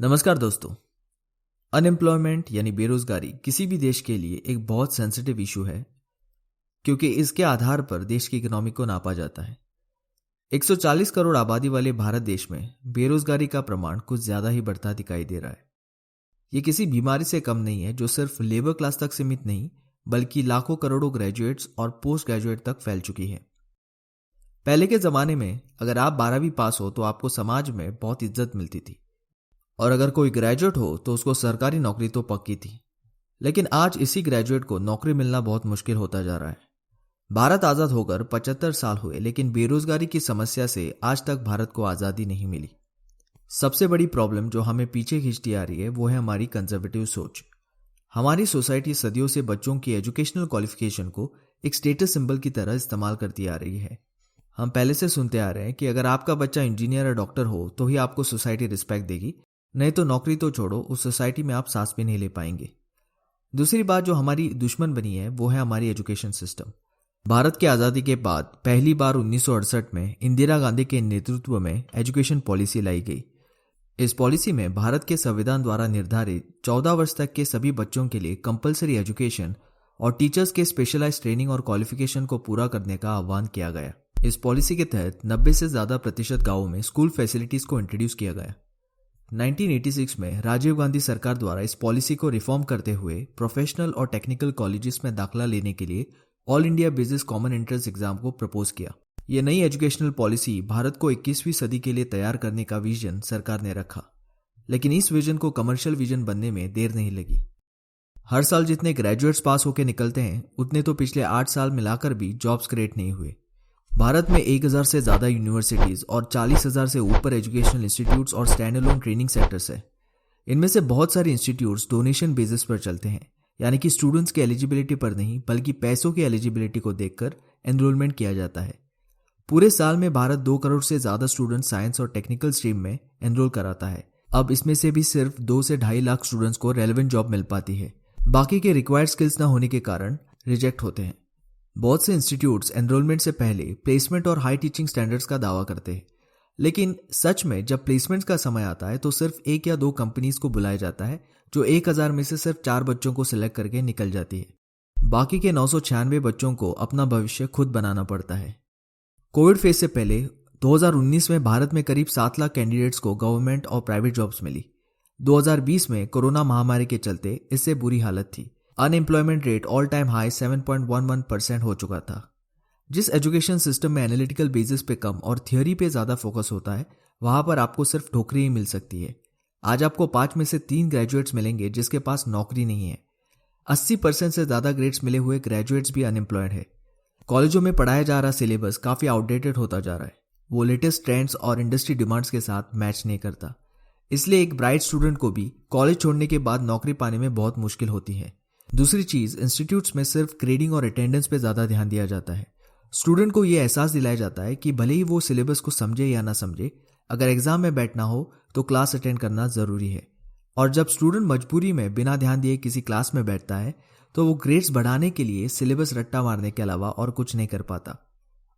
नमस्कार दोस्तों। अनएम्प्लॉयमेंट यानी बेरोजगारी किसी भी देश के लिए एक बहुत सेंसिटिव इशू है, क्योंकि इसके आधार पर देश की इकोनॉमी को नापा जाता है। 140 करोड़ आबादी वाले भारत देश में बेरोजगारी का प्रमाण कुछ ज्यादा ही बढ़ता दिखाई दे रहा है। ये किसी बीमारी से कम नहीं है जो सिर्फ लेबर क्लास तक सीमित नहीं, बल्कि लाखों करोड़ों ग्रेजुएट्स और पोस्ट ग्रेजुएट तक फैल चुकी है। पहले के जमाने में अगर आप 12वीं पास हो तो आपको समाज में बहुत इज्जत मिलती थी, और अगर कोई ग्रेजुएट हो तो उसको सरकारी नौकरी तो पक्की थी। लेकिन आज इसी ग्रेजुएट को नौकरी मिलना बहुत मुश्किल होता जा रहा है। भारत आजाद होकर 75 साल हुए, लेकिन बेरोजगारी की समस्या से आज तक भारत को आजादी नहीं मिली। सबसे बड़ी प्रॉब्लम जो हमें पीछे खींचती आ रही है वो है हमारी कंजर्वेटिव सोच। हमारी सोसाइटी सदियों से बच्चों की एजुकेशनल क्वालिफिकेशन को एक स्टेटस सिंबल की तरह इस्तेमाल करती आ रही है। हम पहले से सुनते आ रहे हैं कि अगर आपका बच्चा इंजीनियर या डॉक्टर हो तो ही आपको सोसाइटी रिस्पेक्ट देगी, नहीं तो नौकरी तो छोड़ो, उस सोसाइटी में आप सांस भी नहीं ले पाएंगे। दूसरी बात जो हमारी दुश्मन बनी है वो है हमारी एजुकेशन सिस्टम। भारत की आज़ादी के बाद पहली बार 1968 में इंदिरा गांधी के नेतृत्व में एजुकेशन पॉलिसी लाई गई। इस पॉलिसी में भारत के संविधान द्वारा निर्धारित 14 वर्ष तक के सभी बच्चों के लिए कंपलसरी एजुकेशन और टीचर्स के स्पेशलाइज्ड ट्रेनिंग और क्वालिफिकेशन को पूरा करने का आह्वान किया गया। इस पॉलिसी के तहत 90 से ज्यादा प्रतिशत गांवों में स्कूल फैसिलिटीज को इंट्रोड्यूस किया गया। 1986 में राजीव गांधी सरकार द्वारा इस पॉलिसी को रिफॉर्म करते हुए प्रोफेशनल और टेक्निकल कॉलेजेस में दाखिला लेने के लिए all India business common entrance exam को प्रपोज किया। यह नई एजुकेशनल पॉलिसी भारत को 21वीं सदी के लिए तैयार करने का विजन सरकार ने रखा, लेकिन इस विजन को कमर्शियल विजन बनने में देर नहीं लगी। हर साल जितने ग्रेजुएट्स पास होकर निकलते हैं उतने तो पिछले 8 साल मिलाकर भी जॉब्स क्रिएट नहीं हुए। भारत में 1000 से ज्यादा यूनिवर्सिटीज और 40,000 से ऊपर एजुकेशनल इंस्टीट्यूट्स और स्टैंड अलोन ट्रेनिंग सेंटर्स है। इनमें से बहुत सारे इंस्टीट्यूट्स डोनेशन बेसिस पर चलते हैं, यानी कि स्टूडेंट्स की एलिजिबिलिटी पर नहीं बल्कि पैसों की एलिजिबिलिटी को देखकर एनरोलमेंट किया जाता है। पूरे साल में भारत 2 करोड़ से ज्यादा स्टूडेंट साइंस और टेक्निकल स्ट्रीम में एनरोल कराता है। अब इसमें से भी सिर्फ 2 से 2.5 लाख स्टूडेंट्स को रेलेवेंट जॉब मिल पाती है। बाकी के रिक्वायर्ड स्किल्स न होने के कारण रिजेक्ट होते हैं। बहुत से इंस्टीट्यूट्स एनरोलमेंट से पहले प्लेसमेंट और हाई टीचिंग स्टैंडर्ड्स का दावा करते हैं, लेकिन सच में जब प्लेसमेंट्स का समय आता है तो सिर्फ 1 या 2 कंपनीज को बुलाया जाता है, जो 1000 में से सिर्फ 4 बच्चों को सिलेक्ट करके निकल जाती है। बाकी के 996 बच्चों को अपना भविष्य खुद बनाना पड़ता है। कोविड फेज से पहले 2019 में भारत में करीब 7 लाख कैंडिडेट्स को गवर्नमेंट और प्राइवेट जॉब्स मिली। 2020 में कोरोना महामारी के चलते इससे बुरी हालत थी। Unemployment rate all time high 7.11% हो चुका था। जिस एजुकेशन सिस्टम में एनालिटिकल बेसिस पे कम और थियोरी पे ज्यादा फोकस होता है, वहां पर आपको सिर्फ ठोकरी ही मिल सकती है। आज आपको 5 में से 3 ग्रेजुएट्स मिलेंगे जिसके पास नौकरी नहीं है। 80% से ज्यादा ग्रेड्स मिले हुए ग्रेजुएट्स भी अनएम्प्लॉयड है। कॉलेजों में पढ़ाया जा रहा सिलेबस काफी आउटडेटेड होता जा रहा है। वो लेटेस्ट ट्रेंड्स और इंडस्ट्री डिमांड्स के साथ मैच नहीं करता। इसलिए एक ब्राइट स्टूडेंट को भी कॉलेज छोड़ने के बाद नौकरी पाने में बहुत मुश्किल होती है। दूसरी चीज, इंस्टीट्यूट्स में सिर्फ ग्रेडिंग और अटेंडेंस पे ज्यादा ध्यान दिया जाता है। स्टूडेंट को यह एहसास दिलाया जाता है कि भले ही वो सिलेबस को समझे या ना समझे, अगर एग्जाम में बैठना हो तो क्लास अटेंड करना जरूरी है। और जब स्टूडेंट मजबूरी में बिना ध्यान दिए किसी क्लास में बैठता है तो वो ग्रेड्स बढ़ाने के लिए सिलेबस रट्टा मारने के अलावा और कुछ नहीं कर पाता।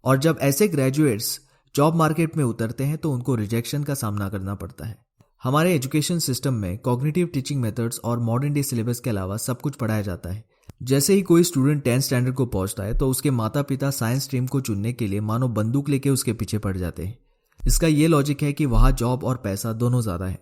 और जब ऐसे ग्रेजुएट्स जॉब मार्केट में उतरते हैं तो उनको रिजेक्शन का सामना करना पड़ता है। हमारे एजुकेशन सिस्टम में कॉग्निटिव टीचिंग मेथड्स और मॉडर्न डे सिलेबस के अलावा सब कुछ पढ़ाया जाता है। जैसे ही कोई स्टूडेंट 10th स्टैंडर्ड को पहुंचता है तो उसके माता पिता साइंस स्ट्रीम को चुनने के लिए मानो बंदूक लेके उसके पीछे पड़ जाते हैं। इसका ये लॉजिक है कि वहां जॉब और पैसा दोनों ज्यादा है।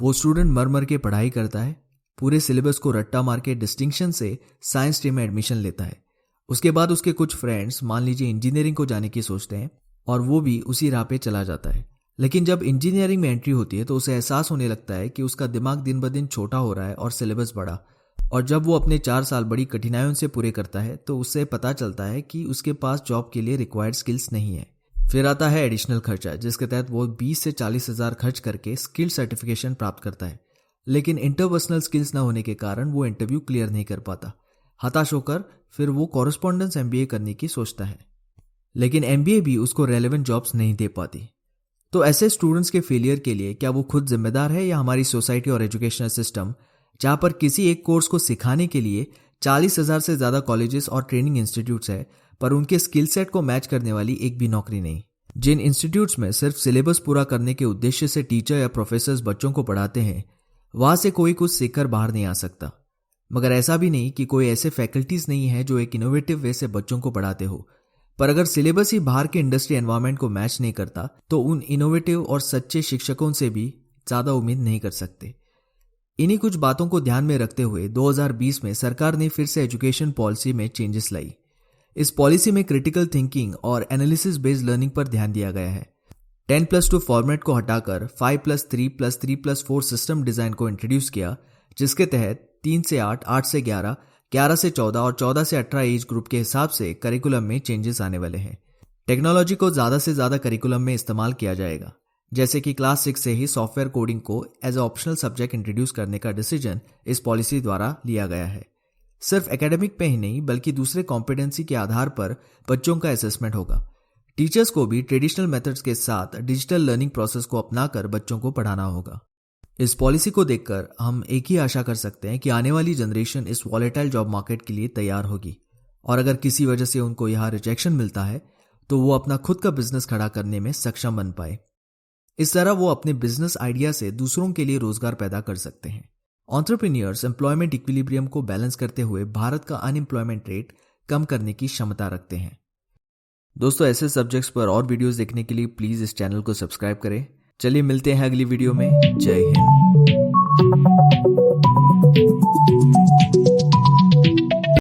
वो स्टूडेंट मर मर के पढ़ाई करता है, पूरे सिलेबस को रट्टा मार के डिस्टिंक्शन से साइंस स्ट्रीम में एडमिशन लेता है। उसके बाद उसके कुछ फ्रेंड्स मान लीजिए इंजीनियरिंग को जाने की सोचते हैं और वो भी उसी राह पे चला जाता है। लेकिन जब इंजीनियरिंग में एंट्री होती है तो उसे एहसास होने लगता है कि उसका दिमाग दिन ब दिन छोटा हो रहा है और सिलेबस बड़ा। और जब वो अपने 4 साल बड़ी कठिनाइयों से पूरे करता है तो उससे पता चलता है कि उसके पास जॉब के लिए रिक्वायर्ड स्किल्स नहीं है। फिर आता है एडिशनल खर्चा, जिसके तहत वो 20 से 40 हजार खर्च करके स्किल सर्टिफिकेशन प्राप्त करता है, लेकिन इंटरपर्सनल स्किल्स न होने के कारण वो इंटरव्यू क्लियर नहीं कर पाता। हताश होकर फिर वो कॉरेस्पॉन्डेंस MBA करने की सोचता है, लेकिन MBA भी उसको रेलेवेंट जॉब्स नहीं दे पाती। तो ऐसे स्टूडेंट्स के फेलियर के लिए क्या वो खुद जिम्मेदार है या हमारी सोसाइटी और एजुकेशनल सिस्टम, जहां पर किसी एक कोर्स को सिखाने के लिए 40,000 से ज्यादा कॉलेजेस और ट्रेनिंग इंस्टीट्यूट्स है, पर उनके स्किल सेट को मैच करने वाली एक भी नौकरी नहीं। जिन इंस्टीट्यूट्स में सिर्फ सिलेबस पूरा करने के उद्देश्य से टीचर या प्रोफेसर्स बच्चों को पढ़ाते हैं, वहां से कोई कुछ सीखकर बाहर नहीं आ सकता। मगर ऐसा भी नहीं कि कोई ऐसे फैकल्टीज नहीं है जो एक इनोवेटिव वे से बच्चों को पढ़ाते हो, पर अगर सिलेबस ही बाहर के इंडस्ट्री एनवायरनमेंट को मैच नहीं करता तो उन इनोवेटिव और सच्चे शिक्षकों से भी ज्यादा उम्मीद नहीं कर सकते। इन्हीं कुछ बातों को ध्यान में रखते हुए 2020 में सरकार ने फिर से एजुकेशन पॉलिसी में चेंजेस लाई। इस पॉलिसी में क्रिटिकल थिंकिंग और एनालिसिस बेस्ड लर्निंग पर ध्यान दिया गया है। 10+2 फॉर्मेट को हटाकर 5+3+3+4 सिस्टम डिजाइन को इंट्रोड्यूस किया, जिसके तहत 3 से 8, 8 से 11, 11 से 14 और 14 से 18 एज ग्रुप के हिसाब से करिकुलम में चेंजेस आने वाले हैं। टेक्नोलॉजी को ज्यादा से ज्यादा करिकुलम में इस्तेमाल किया जाएगा, जैसे कि क्लास 6 से ही सॉफ्टवेयर कोडिंग को as a optional subject introduce करने का डिसीजन इस पॉलिसी द्वारा लिया गया है। सिर्फ एकेडमिक पे ही नहीं बल्कि दूसरे कॉम्पिटेंसी के आधार पर बच्चों का असेसमेंट होगा। टीचर्स को भी ट्रेडिशनल मेथड्स के साथ डिजिटल लर्निंग प्रोसेस को अपनाकर बच्चों को पढ़ाना होगा। इस पॉलिसी को देखकर हम एक ही आशा कर सकते हैं कि आने वाली जनरेशन इस वॉलेटाइल जॉब मार्केट के लिए तैयार होगी, और अगर किसी वजह से उनको यहाँ रिजेक्शन मिलता है तो वो अपना खुद का बिजनेस खड़ा करने में सक्षम बन पाए। इस तरह वो अपने बिजनेस आइडिया से दूसरों के लिए रोजगार पैदा कर सकते हैं। एंटरप्रेन्योर्स एम्प्लॉयमेंट इक्विलिब्रियम को बैलेंस करते हुए भारत का अनएम्प्लॉयमेंट रेट कम करने की क्षमता रखते हैं। दोस्तों, ऐसे सब्जेक्ट्स पर और वीडियोस देखने के लिए प्लीज इस चैनल को सब्सक्राइब करें। चलिए मिलते हैं अगली वीडियो में। जय हिंद।